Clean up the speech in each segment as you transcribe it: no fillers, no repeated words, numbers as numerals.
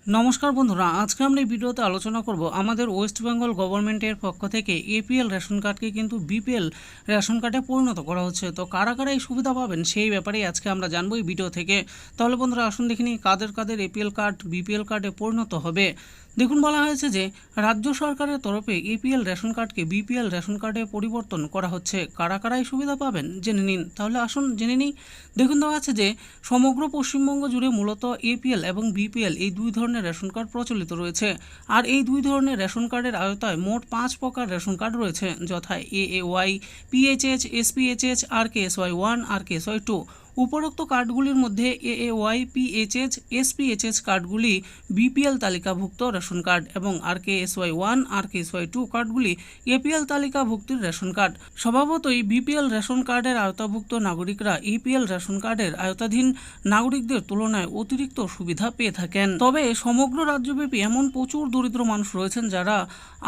নমস্কার বন্ধুরা, আজকে আমরা এই ভিডিওতে আলোচনা করব আমাদের ওয়েস্ট বেঙ্গল গভর্নমেন্টের পক্ষ থেকে এপিএল রেশন কার্ডকে কিন্তু বিপিএল রেশন কার্ডে পরিণত করা হচ্ছে। তো কারা কারা এই সুবিধা পাবেন সেই ব্যাপারেই আজকে আমরা জানবো এই ভিডিও থেকে। তাহলে বন্ধুরা আসুন দেখে নিই কাদের কাদের এপিএল কার্ড বিপিএল কার্ডে পরিণত হবে। দেখুন, বলা হয়েছে যে রাজ্য সরকারের তরফে এপিএল রেশন কার্ডকে বিপিএল রেশন কার্ডে পরিবর্তন করা হচ্ছে। কারা কারা এই সুবিধা পাবেন জেনে নিন। তাহলে আসুন জেনে নিই। দেখুন, দেওয়া আছে যে সমগ্র পশ্চিমবঙ্গ জুড়ে মূলত এপিএল এবং বিপিএল এই দুই ধরনের রেশন কার্ড প্রচলিত রয়েছে। আর এই দুই ধরনের রেশন কার্ডের আওতায় মোট 5 প্রকার রেশন কার্ড রয়েছে, যথা AAY, PHH, SPHH, RKSY 1, RKSY 2। উপরোক্ত কার্ডগুলির মধ্যে এএওয়াই, পিএইচএইচ, এসপিএইচএইচ কার্ডগুলি বিপিএল তালিকাভুক্ত রেশন কার্ড এবং আরকেএসওয়াই 1, আরকেএসওয়াই 2 কার্ডগুলি এপিএল তালিকাভুক্তির রেশন কার্ড। স্বভাবতই বিপিএল রেশন কার্ডের আওতাভুক্ত নাগরিকরা এপিএল রেশন কার্ডের আওতাধীন নাগরিকদের তুলনায় অতিরিক্ত সুবিধা পেয়ে থাকেন। তবে সমগ্র রাজ্যব্যাপী এমন প্রচুর দরিদ্র মানুষ রয়েছেন যারা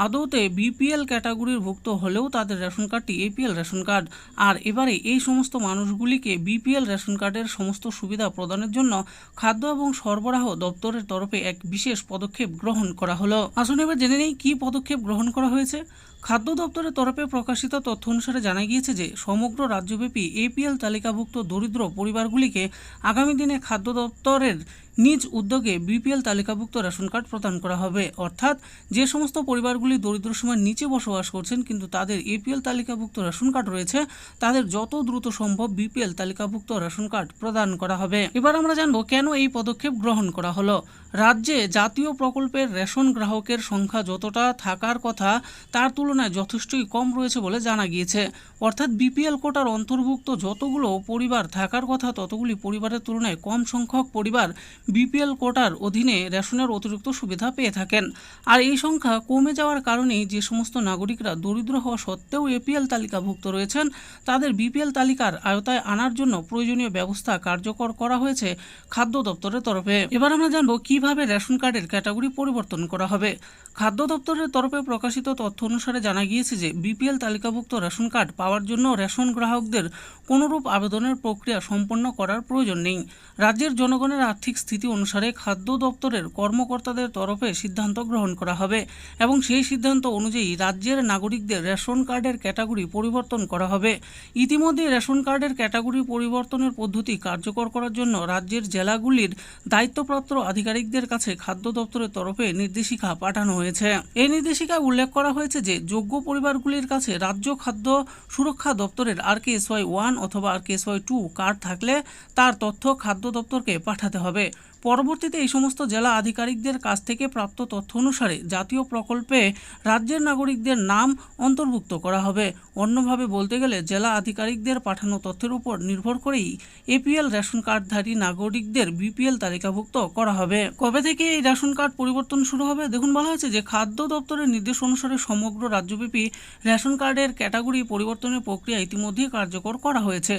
আদৌতে বিপিএল ক্যাটাগরির ভুক্ত হলেও তাদের রেশন কার্ডটি এপিএল রেশন কার্ড। আর এবারে এই সমস্ত মানুষগুলিকে বিপিএল রেশন কার্ডের সমস্ত সুবিধা প্রদানের জন্য খাদ্য এবং সরবরাহ দপ্তরের তরফে এক বিশেষ পদক্ষেপ গ্রহণ করা হলো। আসুন এবার জেনে নেই কী পদক্ষেপ গ্রহণ করা হয়েছে। খাদ্য দপ্তরের তরফে প্রকাশিত তথ্য অনুসারে জানা গিয়েছে যে সমগ্র রাজ্যব্যাপী এপিএল তালিকাভুক্ত দরিদ্র পরিবারগুলিকে আগামী দিনে খাদ্য দপ্তরের নিজ উদ্যোগে বিপিএল তালিকাভুক্ত রেশন কার্ড প্রদান করা হবে। অর্থাৎ যে সমস্ত পরিবারগুলি দরিদ্র সীমার নিচে বসবাস করছেন কিন্তু তাদের এপিএল তালিকাভুক্ত রেশন কার্ড রয়েছে, তাদের যত দ্রুত সম্ভব বিপিএল তালিকাভুক্ত রেশন কার্ড প্রদান করা হবে। এবার আমরা জানবো কেন এই পদক্ষেপ গ্রহণ করা হলো। রাজ্যে জাতীয় প্রকল্পের রেশন গ্রাহকের সংখ্যা যতটা থাকার কথা তার তুলনায় যথেষ্টই কম রয়েছে বলে জানা গিয়েছে। অর্থাৎ বিপিএল কোটার অন্তর্ভুক্ত যতগুলো পরিবার থাকার কথা ততগুলি পরিবারের তুলনায় কম সংখ্যক পরিবার বিপিএল কোটার অধীনে রেশনের অতিরিক্ত সুবিধা পেয়ে থাকেন। আর এই সংখ্যা কমে যাওয়ার কারণেই যে সমস্ত নাগরিকরা দরিদ্র হওয়া সত্ত্বেও এপিএল তালিকাভুক্ত রয়েছেন তাদের বিপিএল তালিকার আওতায় আনার জন্য প্রয়োজনীয় ব্যবস্থা কার্যকর করা হয়েছে খাদ্য দপ্তরের তরফে। এবার আমরা জানবো কিভাবে রেশন কার্ডের ক্যাটাগরি পরিবর্তন করা হবে। খাদ্য দপ্তরের তরফে প্রকাশিত তথ্য অনুসারে জানা গিয়েছে যে বিপিএল তালিকাভুক্ত রেশন কার্ড পাওয়ার জন্য রেশন গ্রাহকদের কোনোরূপ আবেদনের প্রক্রিয়া সম্পন্ন করার প্রয়োজন নেই। রাজ্যের জনগণের আর্থিক স্থিতি অনুসারে খাদ্য দপ্তরের কর্মকর্তাদের তরফে সিদ্ধান্ত গ্রহণ করা হবে এবং সেই সিদ্ধান্ত অনুযায়ী রাজ্যের নাগরিকদের রেশন কার্ডের ক্যাটাগরি পরিবর্তন করা হবে। ইতিমধ্যে রেশন কার্ডের ক্যাটাগরি পরিবর্তনের পদ্ধতি কার্যকর করার জন্য রাজ্যের জেলাগুলির দায়িত্বপ্রাপ্ত আধিকারিকদের কাছে খাদ্য দপ্তরের তরফে নির্দেশিকা পাঠানো হয়েছে। এই নির্দেশিকায় উল্লেখ করা হয়েছে যে যোগ্য পরিবারগুলির কাছে রাজ্য খাদ্য সুরক্ষা দপ্তরের আরকেএসওয়াই 1 অথবা আরকেএসওয়াই 2 কার্ড থাকলে তার তথ্য খাদ্য দপ্তরকে পাঠাতে হবে। পরবর্তীতে এই সমস্ত জেলা আধিকারিকদের কাছ থেকে প্রাপ্ত তথ্য অনুসারে জাতীয় প্রকল্পে রাজ্যের নাগরিকদের নাম অন্তর্ভুক্ত করা হবে। অন্যভাবে বলতে গেলে জেলা আধিকারিকদের পাঠানো তথ্যের উপর নির্ভর করেই এপিএল রেশন কার্ডধারী নাগরিকদের বিপিএল তালিকাভুক্ত করা হবে। কবে থেকে এই রেশন কার্ড পরিবর্তন শুরু হবে? দেখুন, বলা হয়েছে যে খাদ্য দপ্তরের নির্দেশ অনুসারে সমগ্র রাজ্যব্যাপী রেশন কার্ডের ক্যাটাগরি পরিবর্তনের প্রক্রিয়া ইতিমধ্যেই কার্যকর করা হয়েছে।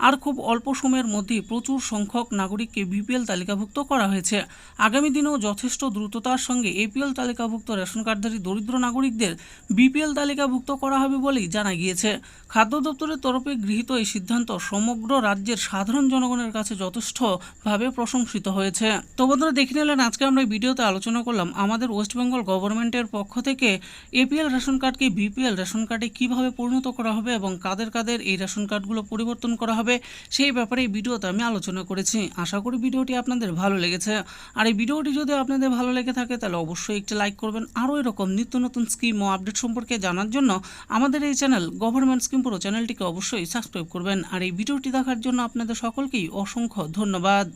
আর খুব অল্প সময়ের মধ্যেই প্রচুর সংখ্যক নাগরিককে বিপিএল তালিকাভুক্ত করা হয়েছে। আগামী দিনেও যথেষ্ট দ্রুততার সঙ্গে এপিএল তালিকাভুক্ত রেশন কার্ডধারী দরিদ্র নাগরিকদের বিপিএল তালিকাভুক্ত করা হবে বলেই জানা গিয়েছে। খাদ্য দপ্তরের তরফে গৃহীত এই সিদ্ধান্ত সমগ্র রাজ্যের সাধারণ জনগণের কাছে যথেষ্টভাবে প্রশংসিত হয়েছে। তো বন্ধুরা, দেখে নিলেন আজকে আমরা এই ভিডিওতে আলোচনা করলাম আমাদের ওয়েস্ট বেঙ্গল গভর্নমেন্টের পক্ষ থেকে এপিএল রেশন কার্ডকে বিপিএল রেশন কার্ডে কীভাবে পরিণত করা হবে এবং কাদের কাদের এই রেশন কার্ডগুলো পরিবর্তন করা হবে সেই ব্যাপারে এই ভিডিওতে আমি আলোচনা করেছি। আশা করি ভিডিওটি আপনাদের ভালো লেগেছে। আর এই ভিডিওটি যদি আপনাদের ভালো লেগে থাকে তাহলে অবশ্যই একটি লাইক করবেন। আরও এরকম নিত্য নতুন স্কিম ও আপডেট সম্পর্কে জানার জন্য আমাদের এই চ্যানেল গভর্নমেন্ট স্কিম পুরো চ্যানেলটিকে অবশ্যই সাবস্ক্রাইব করবেন। আর এই ভিডিওটি দেখার জন্য আপনাদের সকলকেই অসংখ্য ধন্যবাদ।